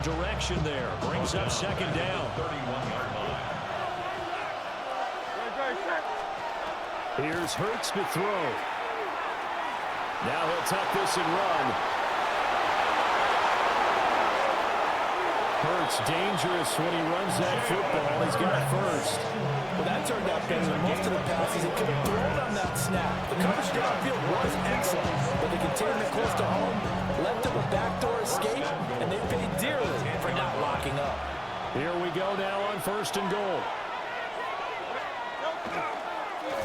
Direction there. Brings up second down. 31-yard line. Here's Hurts to throw. Now he'll tuck this and run. Hurts dangerous when he runs that football. He's got it first. Well, that turned out better than most of the passes he could have thrown on that snap. The coverage downfield was excellent, but the containment close to home left him a backdoor escape, and they paid dearly for not locking up. Here we go now on 1st and goal.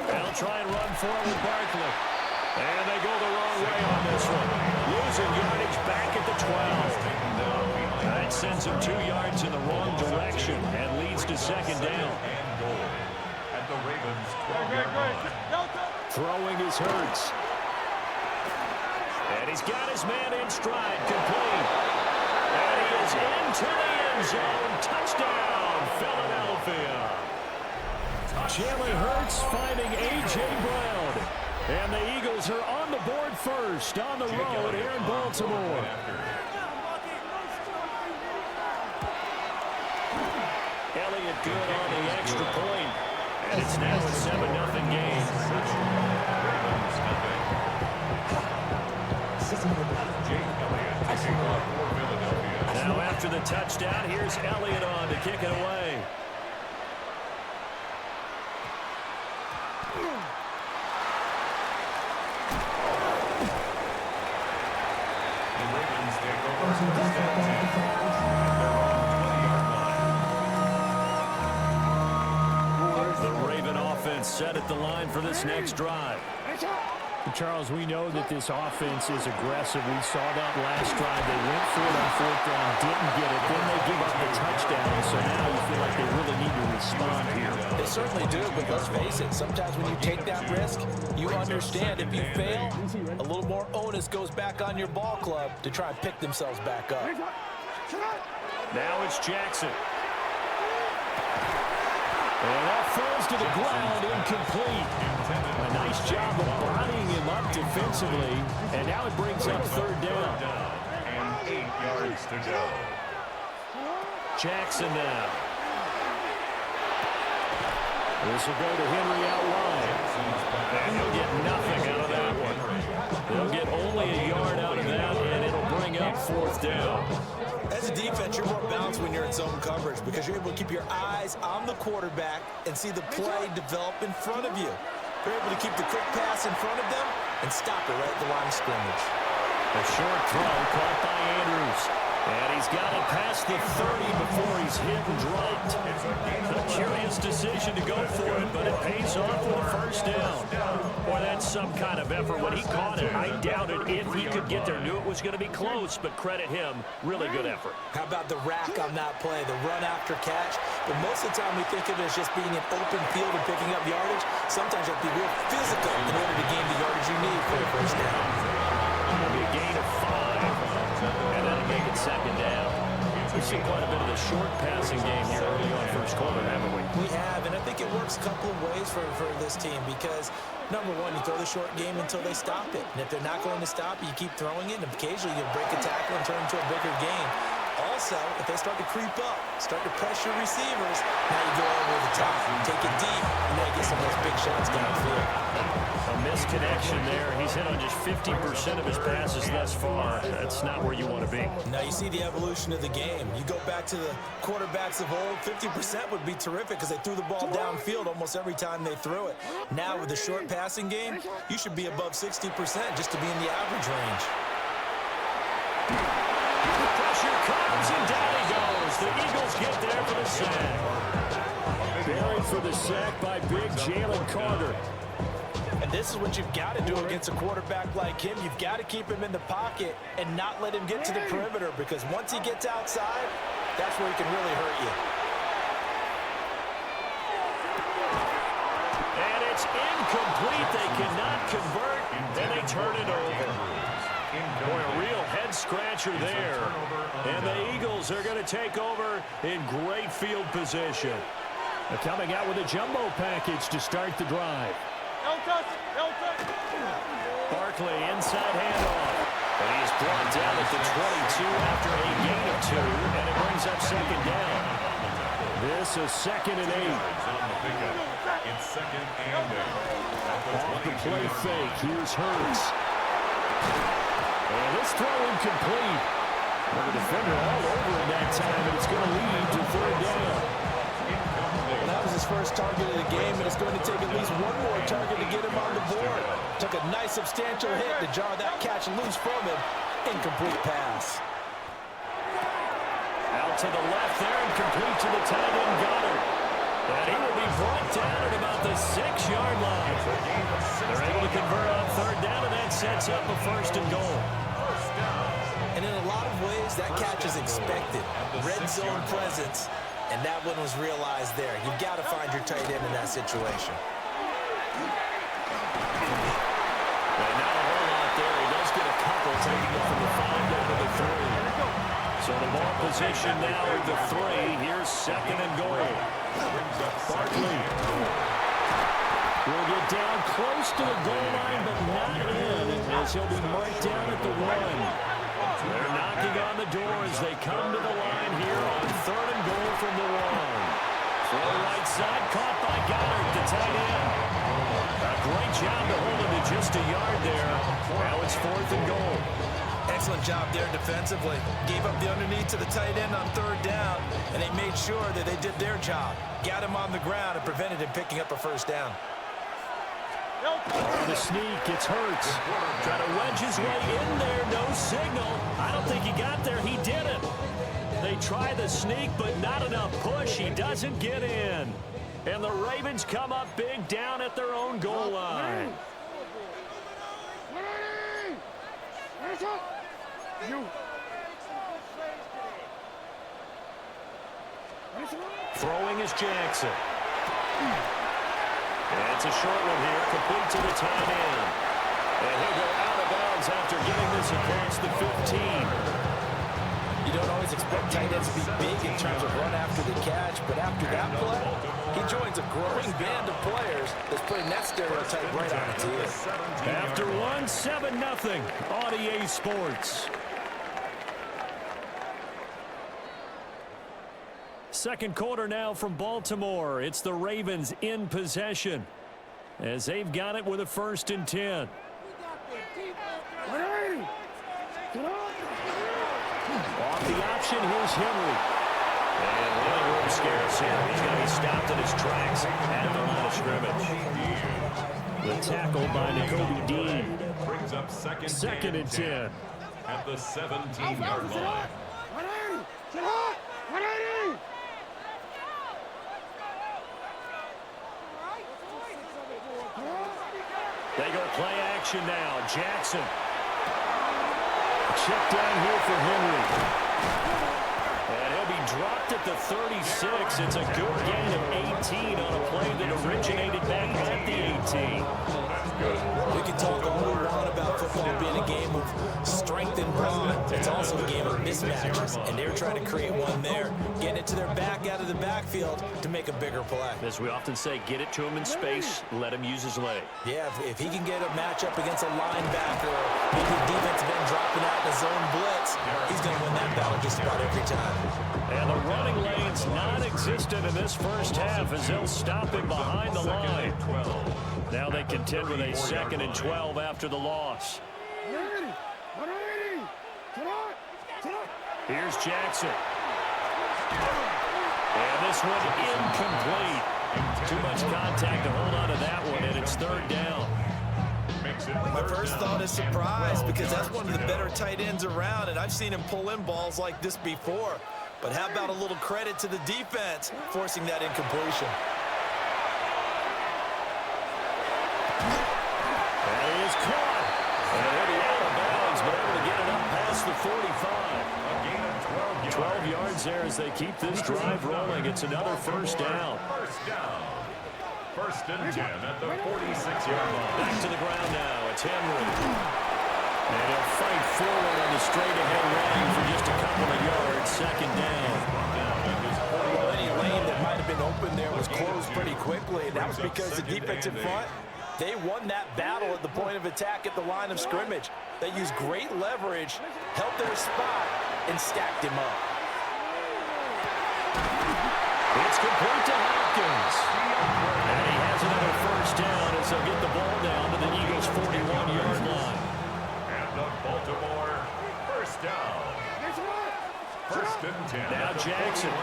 They'll try and run for it with Barkley. And they go the wrong way on this one. Losing yardage back at the 12. That sends him 2 yards in the wrong direction and leads to second down. At the Ravens 12-yard line. Throwing his Hurts. And he's got his man in stride, complete. And he is into the end zone. Touchdown, Philadelphia. Jalen Hurts finding A.J. Brown. And the Eagles are on the board first on the road here in Baltimore. Elliott good on the extra point. And it's now a 7-0 game. Now after the touchdown, here's Elliott on to kick it away. The Raven offense set at the line for this next drive. Charles, we know that this offense is aggressive. We saw that last drive. They went for it on 4th down, didn't get it. Then they give up the touchdown. So now you feel like they really need to respond here. They certainly do, but let's face it. Sometimes when you take that risk, you understand if you fail, a little more onus goes back on your ball club to try and pick themselves back up. Now it's Jackson. And that falls to the ground, incomplete. A nice job of bodying him up defensively. And now it brings up 3rd down. And 8 yards to go. Jackson now. This will go to Henry out wide. And he'll get nothing out of that one. They'll get only a yard out of that, and it'll bring up 4th down. As a defense, you're more balanced when you're in zone coverage because you're able to keep your eyes on the quarterback and see the play develop in front of you. You're able to keep the quick pass in front of them and stop it right at the line of scrimmage. A short throw caught by Andrews. And he's got it past the 30 before he's hit and dropped. A curious decision to go for it, but it pays off with a 1st down. Boy, that's some kind of effort. When he caught it, I doubted if he could get there. Knew it was going to be close, but credit him. Really good effort. How about the rack on that play, the run after catch? But most of the time we think of it as just being an open field and picking up yardage. Sometimes you have to be real physical in order to gain the yardage you need for a 1st down. It'll be a gain of 5. And that'll make it second down. We've seen quite a bit of the short passing game here early on 1st quarter, haven't we? We have, and I think it works a couple of ways for this team because, number one, you throw the short game until they stop it. And if they're not going to stop it, you keep throwing it, and occasionally you'll break a tackle and turn it into a bigger game. Also, if they start to creep up, start to pressure receivers, now you go over the top, take it deep, and then you get some of those big shots downfield. A misconnection there. He's hit on just 50% of his passes thus far. That's not where you want to be. Now you see the evolution of the game. You go back to the quarterbacks of old, 50% would be terrific because they threw the ball downfield almost every time they threw it. Now with the short passing game, you should be above 60% just to be in the average range. The pressure comes and down he goes. The Eagles get there for the sack. Buried for the sack by big Jalen Carter. And this is what you've got to do against a quarterback like him. You've got to keep him in the pocket and not let him get to the perimeter because once he gets outside, that's where he can really hurt you. And it's incomplete. They cannot convert, and they turn it over. Boy, a real head-scratcher there. And the Eagles are going to take over in great field position. They're coming out with a jumbo package to start the drive. Barkley inside handoff. And he is brought down at the 22 after a gain of 2, and it brings up second down. This is 2nd and 8. It's 2nd and 8. Off the play fake. Here's Hurts. And this throw incomplete. The defender all over in that time, and it's going to lead to 3rd down. Well, that was his first target of the game, and it's going to take at least one more target to get him on the board. Took a nice substantial hit to jar that catch loose from him. Incomplete pass. Out to the left there and complete to the tight end Goddard. And he will be brought down at about the 6-yard line. They're able to convert on 3rd down, and that sets up a 1st and goal. And in a lot of ways, that catch is expected. Red zone presence, and that one was realized there. You've got to find your tight end in that situation. Well, not a whole lot there. He does get a couple, taking it from the 5 down to the 3. So the ball position now at the 3. Here's 2nd and goal. Barkley will get down close to the goal line, but not in, as he'll be marked down at the 1. They're knocking on the door as they come to the line here on 3rd and goal from the 1. Throw right side, caught by Goddard, the tight end. A great job to hold him to just a yard there. Now it's 4th and goal. Excellent job there defensively. Gave up the underneath to the tight end on 3rd down, and they made sure that they did their job. Got him on the ground and prevented him picking up a 1st down. The sneak, it's Hurts. Trying to wedge his way in there, no signal. I don't think he got there. He didn't. They try the sneak, but not enough push. He doesn't get in. And the Ravens come up big down at their own goal line. Throwing is Jackson. It's a short one here, complete to the tight end. And he'll go out of bounds after getting this across the 15. You don't always expect tight ends to be big in terms of run after the catch, but after that play, he joins a growing band of players that's putting that stereotype right on its head. After 1, 7-0 on EA Sports. Second quarter now from Baltimore. It's the Ravens in possession as they've got it with a 1st and 10. Off the option, here's Henry. And running room scares him. He's going to be stopped in his tracks at the line of scrimmage. The tackle by Nakobe Dean. Brings up 2nd and 10. At the 17-yard line. They go play action now. Jackson. Check down here for Henry. And he'll be dropped at the 36. It's a good gain of 18 on a play that originated back at the 18. We can talk all we want about football being a game of strength and brawn. It's also a game of mismatches, and they're trying to create one there, getting it to their back out of the backfield to make a bigger play. As we often say, get it to him in space, let him use his leg. Yeah, if he can get a matchup against a linebacker or maybe a defensive end dropping out in a zone blitz, he's going to win that battle just about every time. And the running lane's non-existent in this first half as they'll stop him behind the line. Now they contend with a 2nd and 12 after the loss. Here's Jackson. And this one incomplete. Too much contact to hold on to that one, and it's 3rd down. My first thought is surprise because that's one of the better tight ends around, and I've seen him pull in balls like this before. But how about a little credit to the defense forcing that incompletion? And he is caught. And he'll be out of bounds, but able to get it up past the 45. 12 yards there as they keep this drive rolling. It's another 1st down. 1st and 10 at the 46-yard line. Back to the ground now. It's Henry. And he'll fight forward on the straight-ahead running for just a couple of yards. 2nd down. Well, any lane that might have been open there was closed pretty quickly, and that was because the defensive front They won that battle at the point of attack at the line of scrimmage. They used great leverage, held their spot, and stacked him up. It's complete to Hopkins. And he has another first down as they'll get the ball down to the Eagles' 41-yard line. And the Baltimore first down. First and 10. Now Jackson.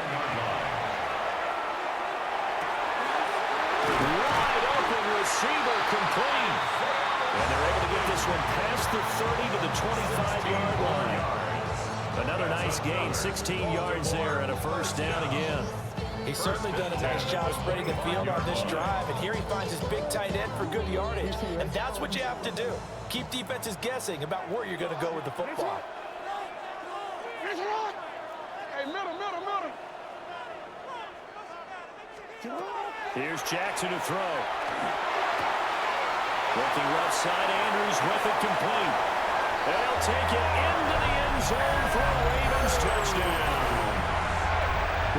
Wide open receiver complete. And they're able to get this one past the 30 to the 25-yard line. Another nice gain, 16 yards there and a first down again. He's certainly done a nice job spreading the field on this drive, and here he finds his big tight end for good yardage. And that's what you have to do. Keep defenses guessing about where you're going to go with the football. Hey, middle. Here's Jackson to throw. Working left side, Andrews with it complete. They'll take it into the end zone for a Ravens touchdown.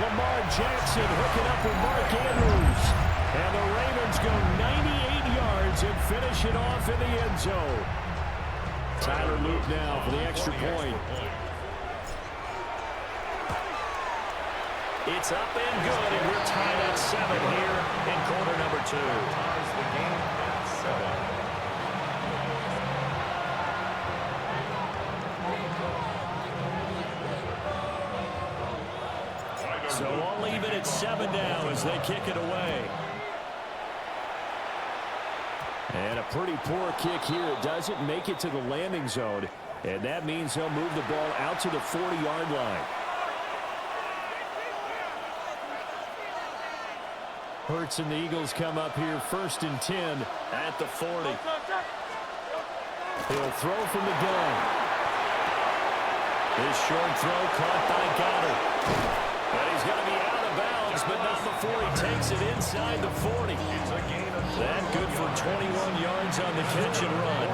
Lamar Jackson hooking up with Mark Andrews. And the Ravens go 98 yards and finish it off in the end zone. Tyler Luke now for the extra point. It's up and good, and we're tied at 7 here in quarter number 2. Ties the game at 7. So I'll leave it at 7 now as they kick it away. And a pretty poor kick here. It doesn't make it to the landing zone, and that means they'll move the ball out to the 40-yard line. Hurts and the Eagles come up here first and 10 at the 40. He'll throw from the gun. His short throw caught by Cabot. And he's going to be out of bounds, but not before he takes it inside the 40. That good for 21 yards on the catch and run.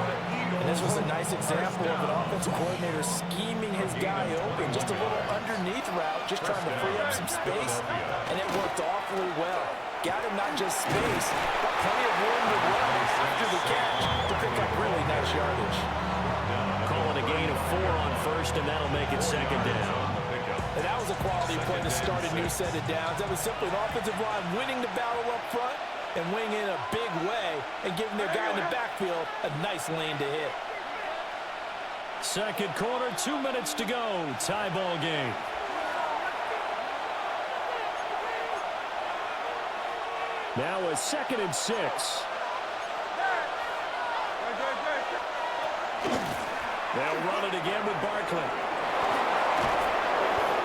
And this was a nice example of an offensive coordinator scheming his guy open. Just a little underneath route, just trying to free up some space, and it worked awfully well. Got him not just space, but plenty of room to run after the catch to pick up really nice yardage. Calling a gain of 4 on first, and that'll make it second down. And that was a quality play to start a new set of downs. That was simply an offensive line winning the battle up front and winning in a big way and giving their guy in the backfield a nice lane to hit. Second quarter, 2 minutes to go. Tie ball game. Now a 2nd and 6. They'll run it again with Barkley.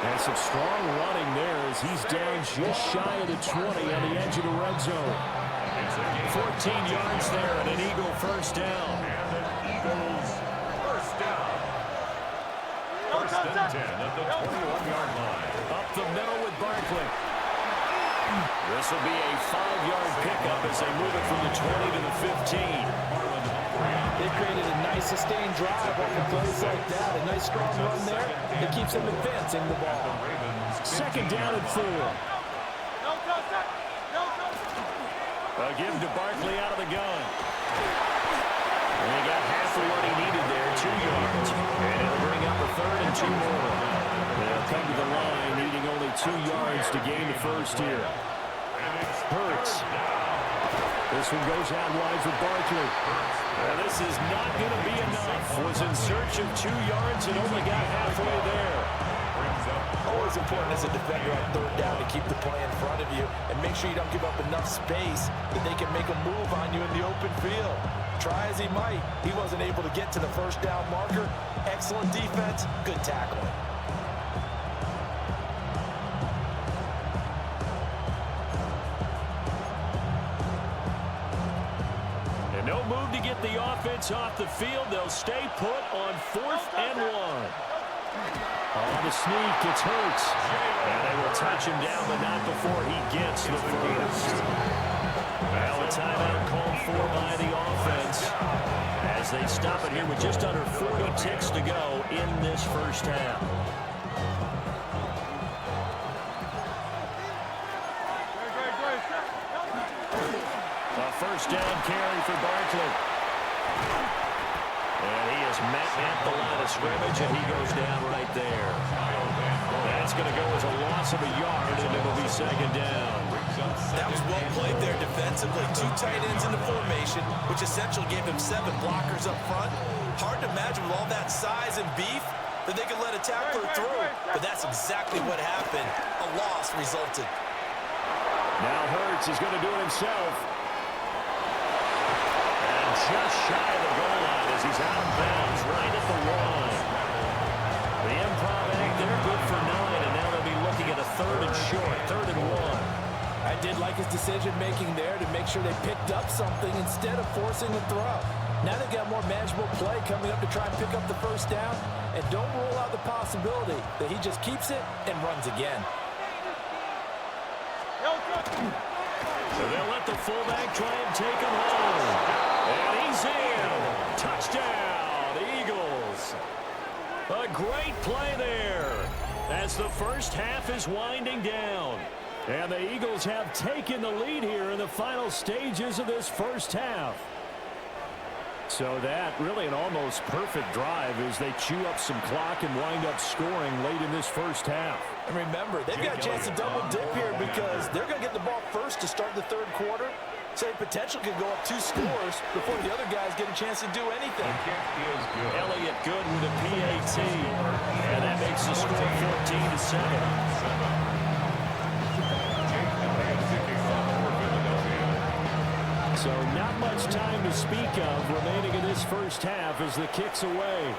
And some strong running there as he's down just shy of the 20 on the edge of the red zone. 14 yards there and an Eagle first down. And an Eagles first down. First and 10 at the 21-yard line. Up the middle with Barkley. This will be a 5-yard pickup as they move it from the 20 to the 15. They created a nice sustained drive off of plays like that. A nice strong run there that keeps them advancing the ball. Second down and 4. A give to Barkley out of the gun. And he got half of what he needed there, 2 yards. And it'll bring up a 3rd and 2 more. They'll come to the line, needing only 2 yards to gain the first here. Hurts. This one goes out wide for Barkley. Well, this is not going to be enough. Was in search of 2 yards and only got halfway there. Always important as a defender on 3rd down to keep the play in front of you and make sure you don't give up enough space that they can make a move on you in the open field. Try as he might, he wasn't able to get to the first down marker. Excellent defense, good tackling. And no move to get the offense off the field. They'll stay put on 4th and 1. On the sneak, it's Hurts. And they will touch him down, but not before he gets the first. Now a timeout called for by the offense as they stop it here with just under 40 ticks to go in this first half. A first down carry for Barkley. And he is met at the line of scrimmage, and he goes down right there. That's going to go as a loss of a yard, and it'll be second down. That was well played there defensively. 2 tight ends in the formation, which essentially gave him 7 blockers up front. Hard to imagine with all that size and beef that they could let a tackler through. But that's exactly what happened. A loss resulted. Now Hurts is going to do it himself. And just shy of the goal line as he's out of bounds right at the line. The improv act there, good for 9, and now they'll be looking at a 3rd and short, 3rd and 1. I did like his decision-making there to make sure they picked up something instead of forcing the throw. Now they've got more manageable play coming up to try and pick up the first down, and don't rule out the possibility that he just keeps it and runs again. So they'll let the fullback try and take him home. And he's in. Touchdown, Eagles. A great play there as the first half is winding down. And the Eagles have taken the lead here in the final stages of this first half. So that really an almost perfect drive as they chew up some clock and wind up scoring late in this first half. And remember, they've got a chance to double dip here because they're going to get the ball first to start the 3rd quarter. So they potentially could go up 2 scores before the other guys get a chance to do anything. Elliott good with a PAT. And that makes the score 14-7. So not much time to speak of remaining in this first half as the kick's away.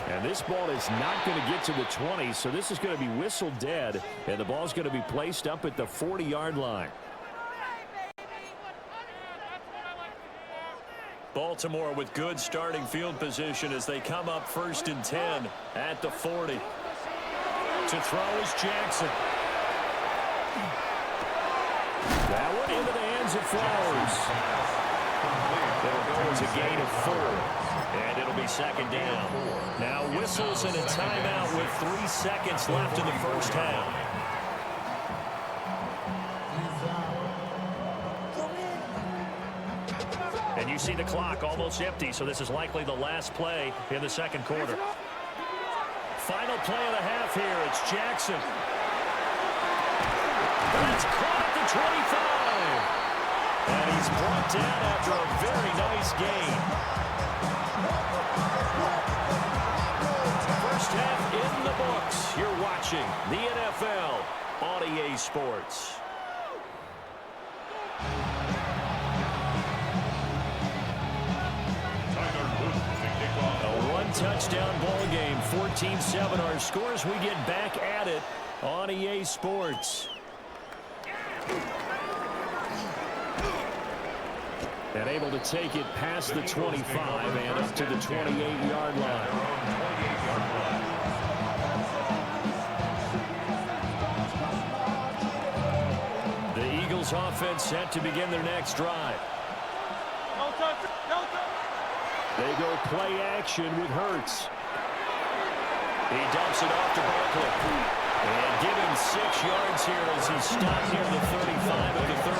And this ball is not going to get to the 20, so this is going to be whistled dead, and the ball's going to be placed up at the 40-yard line. Baltimore with good starting field position as they come up 1st and 10 at the 40. To throw is Jackson. That one into the hands of Flowers. It'll go as a gain of 4, and it'll be second down. Now whistles and a timeout with 3 seconds left in the first half. And you see the clock almost empty, so this is likely the last play in the second quarter. Final play of the half here. It's Jackson. That's caught at the 25. And he's brought down after a very nice gain. First half in the books. You're watching the NFL on EA Sports. A one-touchdown ball game, 14-7 our scores. We get back at it on EA Sports. And able to take it past the 25 and up to the 28-yard line. The Eagles offense set to begin their next drive. They go play action with Hurts. He dumps it off to Barkley. And give him 6 yards here as he stopped near the 35 of the 34.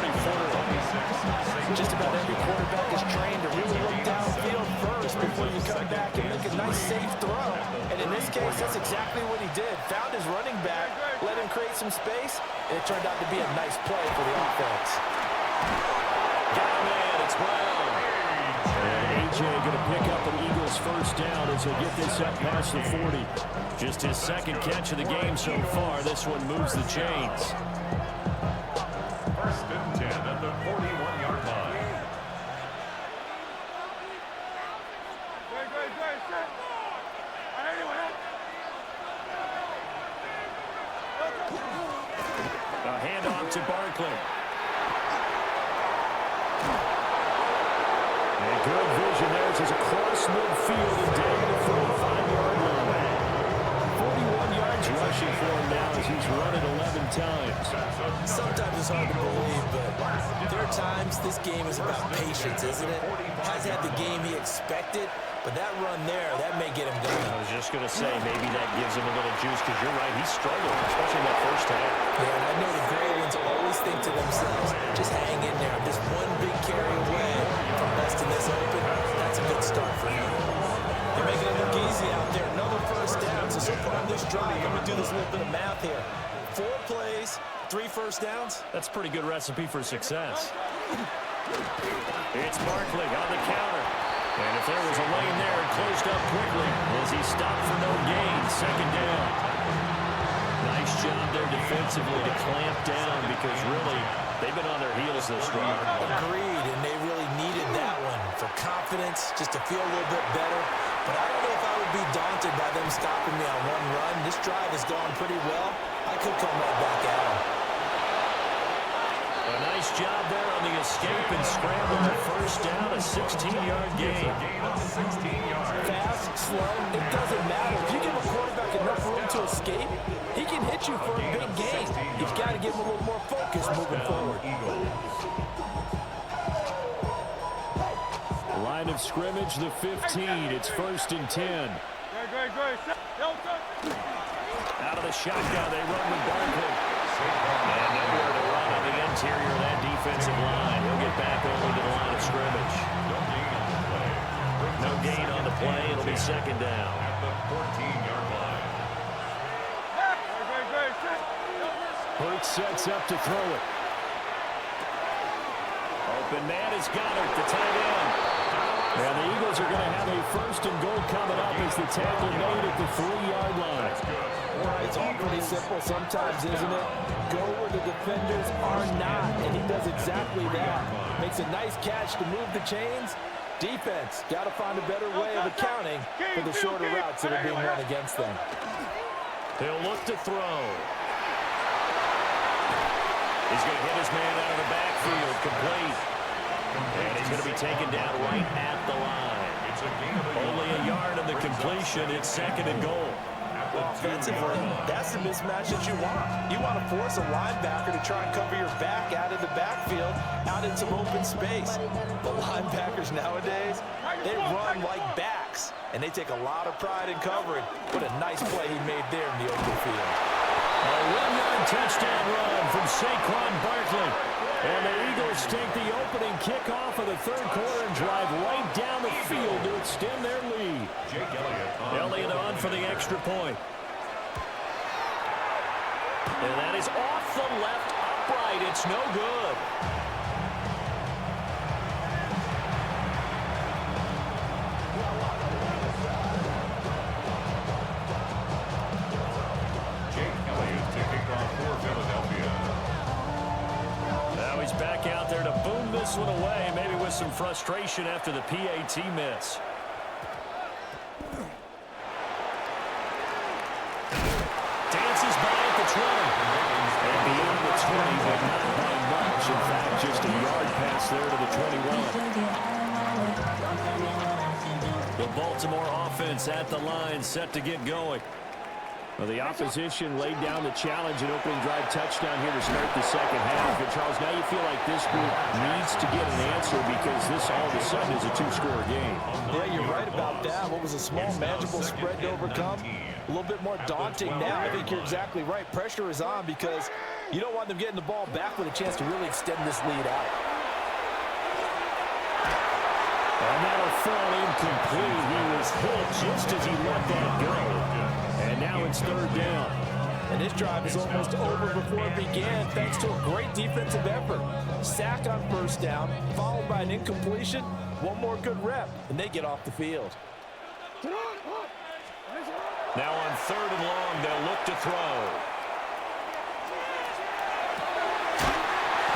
Just about every quarterback is trained to really look downfield first before you come back and make a nice safe throw. And in this case, that's exactly what he did. Found his running back, let him create some space, and it turned out to be a nice play for the offense. Got him in. It's Brown. And A.J. going to pick up an Eagles first down as they get this up past the 40. Just his second catch of the game so far. This one moves the chains. 1st and 10 at the 41-yard line. A handoff to Barkley. And good vision there as across midfield and down the 45-yard line. 41 yards rushing for him now as he's run it 11 times. Sometimes it's hard to believe, but there are times this game is about patience, isn't it? Has had the game he expected, but that run there, that may get him going. I was just going to say, maybe that gives him a little juice because you're right, he struggled, especially in that first half. Yeah, and I know the great ones always guys think to themselves, just hang in there. I'm just one big carry away from busting this open. That's a good start for him. They're making it look easy out there. Another first down. So far on this drive, let me do this little bit of math here. 4 plays, 3 first downs. That's a pretty good recipe for success. It's Barkley on the counter. And if there was a lane there, it closed up quickly as he stopped for no gain. Second down. Nice job there defensively to clamp down because really they've been on their heels this drive. Agreed, and they really needed that one for confidence, just to feel a little bit better. But I don't know if I would be daunted by them stopping me on one run. This drive has gone pretty well. I could come right back at them. A nice job there on the escape and scramble to first down, a 16-yard gain. Fast, slow, it doesn't matter. If you give a quarterback enough room to escape, he can hit you for a big gain. You've got to give him a little more focus moving forward. Line of scrimmage, the 15. It's 1st and 10. Out of the shotgun, they run with Barkley. And nowhere to run on the interior of that defensive line. He'll get back over to the line of scrimmage. No gain on the play. It'll be second down. At the 14-yard line. Hurts sets up to throw it. Open man is Goddard, the tight end. And the Eagles are going to have a 1st and goal coming up as the tackle made at the 3-yard line. It's all pretty simple sometimes, isn't it? Go where the defenders are not, and he does exactly that. Makes a nice catch to move the chains. Defense, got to find a better way of accounting for the shorter routes that are being run against them. He'll look to throw. He's going to hit his man out of the backfield, complete. And he's going to be taken down right at the line. Only a yard of the completion. It's 2nd and goal. Offensively, that's the mismatch that you want. You want to force a linebacker to try and cover your back out of the backfield, out in some open space. The linebackers nowadays, they run like backs, and they take a lot of pride in covering. What a nice play he made there in the open field. A 1-yard touchdown run from Saquon Barkley. And the Eagles take the opening kickoff of the 3rd quarter and drive right down the field to extend their lead. Elliott on for the extra point. And that is off the left upright. It's no good. Now he's back out there to boom this one away, maybe with some frustration after the PAT miss. Dances by at the 20. And beyond the 20, but not by much. In fact, just a yard pass there to the 21. The Baltimore offense at the line, set to get going. Well, the opposition laid down the challenge and opening drive touchdown here to start the 2nd half. But, Charles, now you feel like this group needs to get an answer because this all of a sudden is a 2-score game. Yeah, you're right about that. What was a small, manageable spread to overcome? A little bit more daunting now. I think you're exactly right. Pressure is on because you don't want them getting the ball back with a chance to really extend this lead out. And that'll fall incomplete. He was hit just as he let that go. And now it's 3rd down. And this drive is almost over before it began thanks to a great defensive effort. Sack on 1st down, followed by an incompletion. One more good rep, and they get off the field. Now on 3rd and long, they'll look to throw.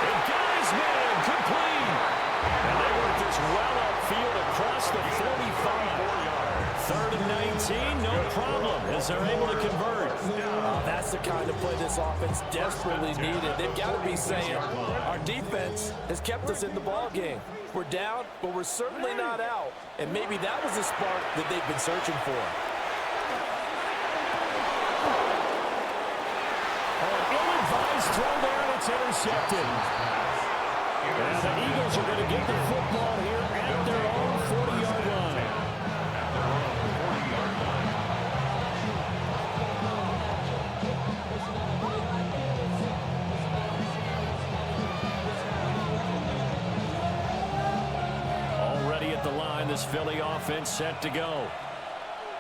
And got his man complete. And they work this well upfield across the 45. 3rd and 19, no problem, as they're able to convert. That's the kind of play this offense desperately needed. They've got to be saying, our defense has kept us in the ball game. We're down, but we're certainly not out. And maybe that was the spark that they've been searching for. An ill-advised throw there, and it's intercepted. And the Eagles are going to get the football here at their own 40-yard line. this Philly offense set to go.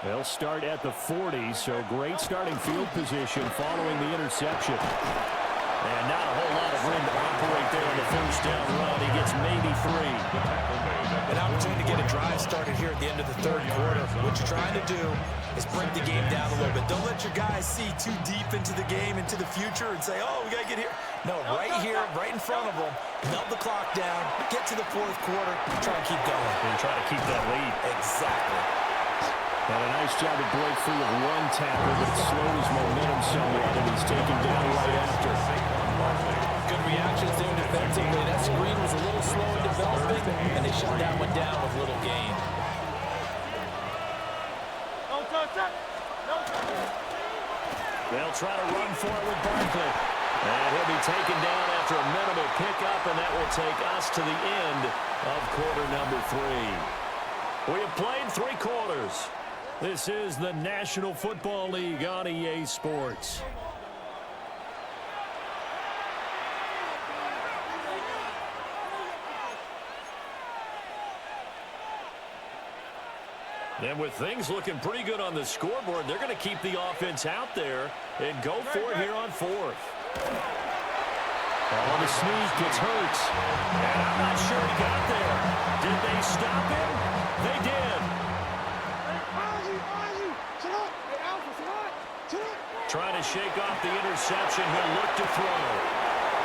They'll start at the 40, so great starting field position following the interception. And not a whole lot of room to operate there on the first down run. He gets maybe 3. An opportunity to get a drive started here at the end of the third quarter. What you're trying to do is break the game down a little bit. Don't let your guys see too deep into the game, into the future, and say, oh, we got to get here. No, right here, right in front of them, melt the clock down, get to the fourth quarter, try and keep going. And try to keep that lead. Exactly. And a nice job to break free of one tackle, but it slowed his momentum somewhat, and he's taken down right after. Good reactions there defensively. That screen was a little slow in developing, and they shut that one down with little gain. They'll try to run for it with Barkley. And he'll be taken down after a minimal pickup, and that will take us to the end of quarter number 3. We have played 3 quarters. This is the National Football League on EA Sports. And with things looking pretty good on the scoreboard, they're going to keep the offense out there and go for it here on 4th. On the sneak, it's Hurts. And I'm not sure he got there. Did they stop him? They did. Trying to shake off the interception. He'll look to throw.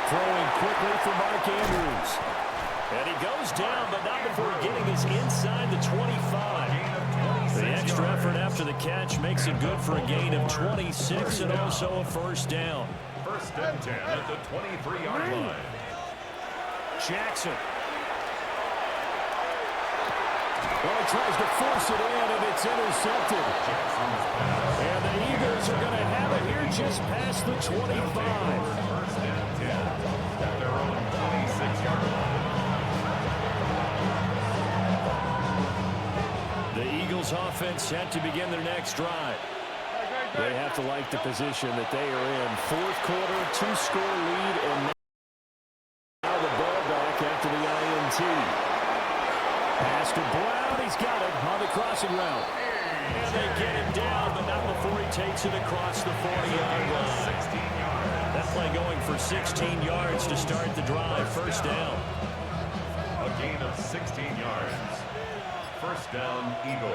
Throwing quickly for Mark Andrews. And he goes down, but not before getting us inside the 25. The extra effort after the catch makes it good for a gain of 26 and also a first down. First and 10 at the 23-yard line. Jackson. Well, he tries to force it in, and it's intercepted. And the Eagles are going to have it here just past the 25. First and 10 at their own 26-yard line. The Eagles offense set to begin their next drive. They have to like the position that they are in. Fourth quarter, 2-score lead, and now the ball back after the INT. Pass to Brown. He's got it on the crossing route. And they get him down, but not before he takes it across the 40-yard line. 16 yards. That play going for 16 yards to start the drive. First down. A gain of 16 yards. First down, Eagles.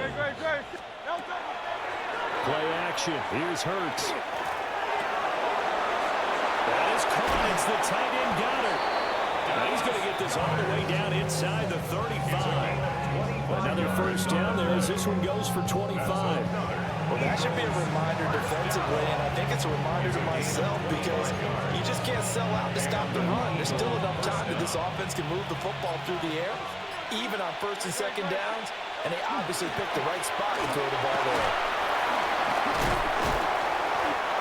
Play action. Here's Hurts. That is caught. It's the tight end Goddard. Now he's going to get this all the way down inside the 35. Another first down there as this one goes for 25. Well, that should be a reminder defensively, and I think it's a reminder to myself because you just can't sell out to stop the run. There's still enough time that this offense can move the football through the air, even on first and second downs, and they obviously picked the right spot to throw the ball there.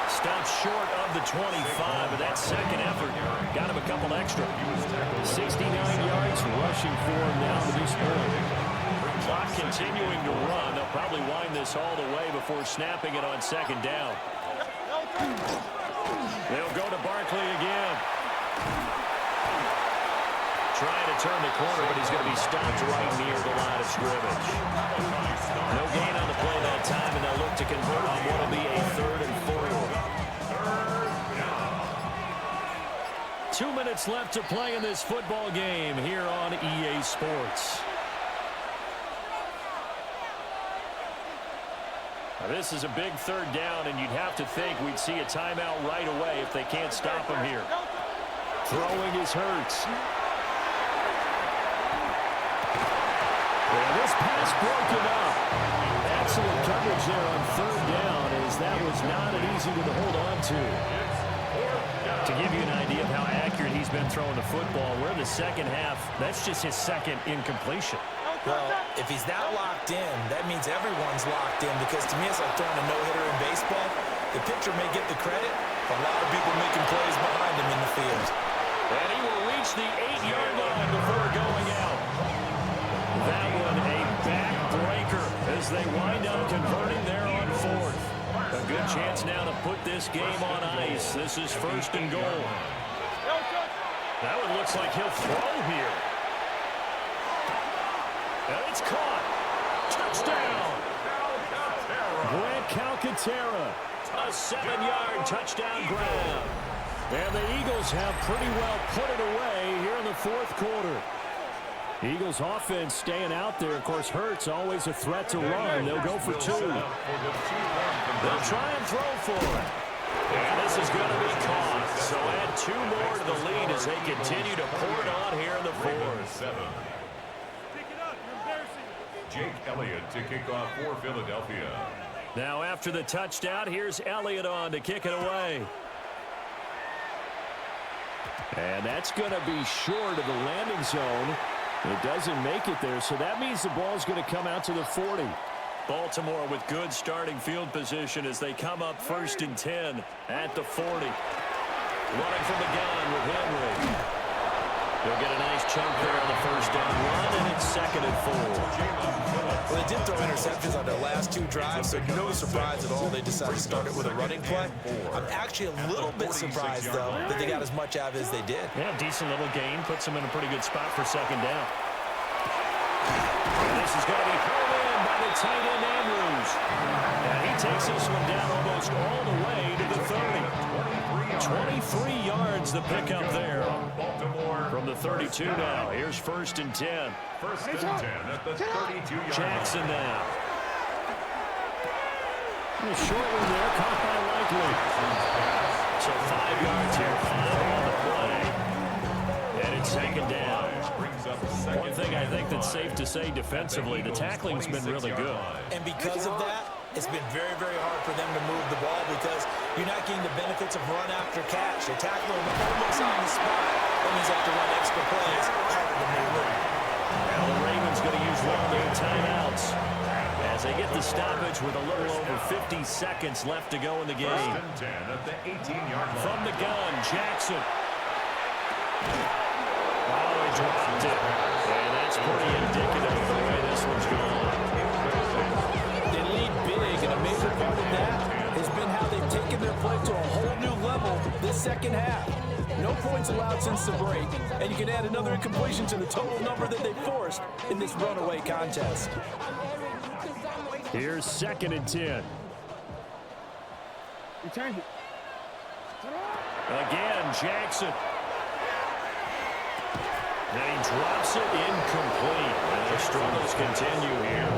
Stopped short of the 25, but that second effort got him a couple extra. 69 yards rushing for him now to this point. Clock continuing to run. They'll probably wind this all the way before snapping it on second down. They'll go to Barkley again. Trying to turn the corner, but he's going to be stopped right near the line of scrimmage. No gain on the play that time, and they'll look to convert on what will be a 3rd and 4. 2 minutes left to play in this football game here on EA Sports. Now, this is a big 3rd down, and you'd have to think we'd see a timeout right away if they can't stop him here. Throwing is Hurts. And this pass broken up. Excellent coverage there on 3rd down, as that was not an easy one to hold on to. To give you an idea of how accurate he's been throwing the football, we're in the second half. That's just his second incompletion. Well, if he's not locked in, that means everyone's locked in, because to me it's like throwing a no-hitter in baseball. The pitcher may get the credit, but a lot of people making plays behind him in the field. And he will reach the 8-yard line before going out. That one a backbreaker as they wind up converting there on 4th. A good chance now to put this game on ice. This is 1st and goal. That one looks like he'll throw here. And it's caught. touchdown. Calcaterra. A 7-yard touchdown grab. And the Eagles have pretty well put it away here in the fourth quarter. Eagles offense staying out there. Of course, Hurts always a threat to run. They'll go for 2. They'll try and throw for it. And this is going to be caught. So add 2 more to the lead as they continue to pour it on here in the fourth. Jake Elliott to kick off for Philadelphia. Now after the touchdown, here's Elliott on to kick it away. And that's going to be short of the landing zone. It doesn't make it there, so that means the ball's going to come out to the 40. Baltimore with good starting field position as they come up 1st and 10 at the 40. Running from the gun with Henry. They'll get a nice chunk there on the first down run, and it's 2nd and 4. Well, they did throw interceptions on their last 2 drives, so no surprise at all they decided to start it with a running play. I'm actually a little bit surprised, though, that they got as much out of it as they did. Yeah, decent little gain. Puts them in a pretty good spot for 2nd down. And this is going to be pulled in by the tight end, Andrews. And he takes this one down almost all the way to the 30. 23 yards the pickup there. From the 32 now. Here's 1st and 10. 1st and 10 at the 32-yard line. Jackson now. A short one there, caught by Likely. So 5 yards here, 5 on the play. And it's 2nd down. One thing I think that's safe to say defensively, the tackling's been really good. And because of that, it's been very, very hard for them to move the ball because you're not getting the benefits of run after catch. They tackle them almost on the spot. That means they have to run extra plays, harder to move it. Now the Ravens going to use one of their timeouts as they get the stoppage with a little over 50 seconds left to go in the game. 1st and 10 at the 18-yard line. From the gun, Jackson. Oh, he dropped it. And that's pretty indicative of the way this one's going. They lead big, and a major part of that has been how they've taken their play to a whole new level this second half. No points allowed since the break, and you can add another incompletion to the total number that they forced in this runaway contest. Here's 2nd and 10. Again, Jackson. And he drops it incomplete. And the struggles continue here.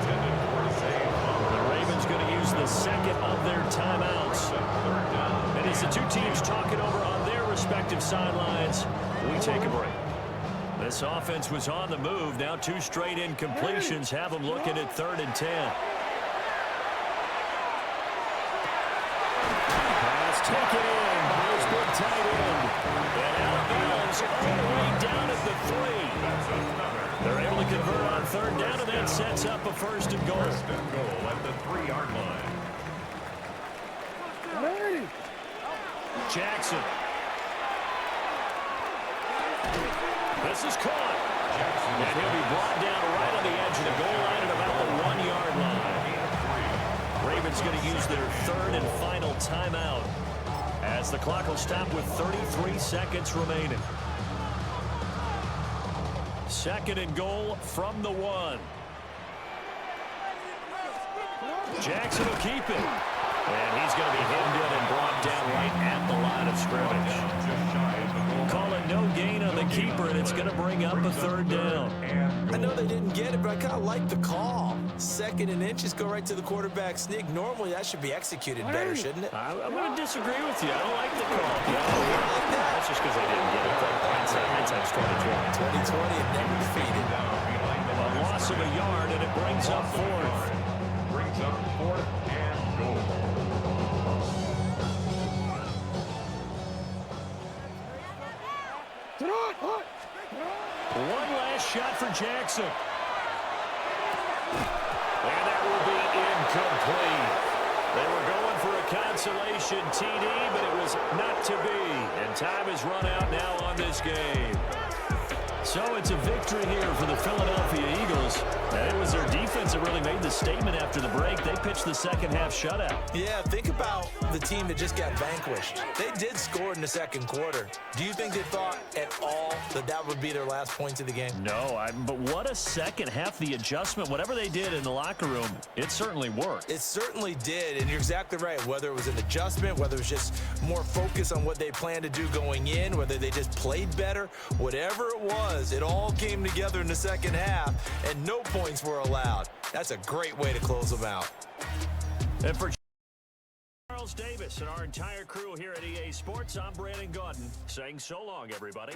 The Ravens going to use the 2nd of their timeouts. And as the 2 teams talking over on their respective sidelines, we take a break. This offense was on the move. Now 2 straight incompletions have them looking at 3rd and 10. Taken in by his big tight end. And out of bounds all the way down at the 3. They're able to convert on 3rd down, and that sets up a 1st and goal. 1st and goal at the 3-yard line. Jackson. This is caught. And he'll be brought down right on the edge of the goal line at about the 1-yard line. Ravens going to use their 3rd and final timeout as the clock will stop with 33 seconds remaining. 2nd and goal from the 1. Jackson will keep it. And he's going to be hemmed in and brought down right at the line of scrimmage. We'll call it no gain on the keeper, and it's going to bring up a 3rd down. I know they didn't get it, but I kind of like the call. 2nd and inches, go right to the quarterback sneak. Normally, that should be executed better, shouldn't it? I'm going to disagree with you. I don't like the call. That's just because they didn't get it. Hindsight's 2020. 2020 and never defeated. A loss of a yard, and it brings up 4th. Brings up 4th and goal. One last shot for Jackson. And that will be incomplete. They were going for a consolation TD, but it was not to be. And time is run out now on this game. So it's a victory here for the Philadelphia Eagles. And it was their defense that really made the statement after the break. They pitched the second half shutout. Yeah, think about the team that just got vanquished. They did score in the second quarter. Do you think they thought at all that that would be their last points of the game? No, but what a second half. The adjustment, whatever they did in the locker room, it certainly worked. It certainly did, and you're exactly right. Whether it was an adjustment, whether it was just more focus on what they planned to do going in, whether they just played better, whatever it was, it all came together in the second half, and no points were allowed. That's a great way to close them out. And for Charles Davis and our entire crew here at EA Sports, I'm Brandon Gaudin saying so long, everybody.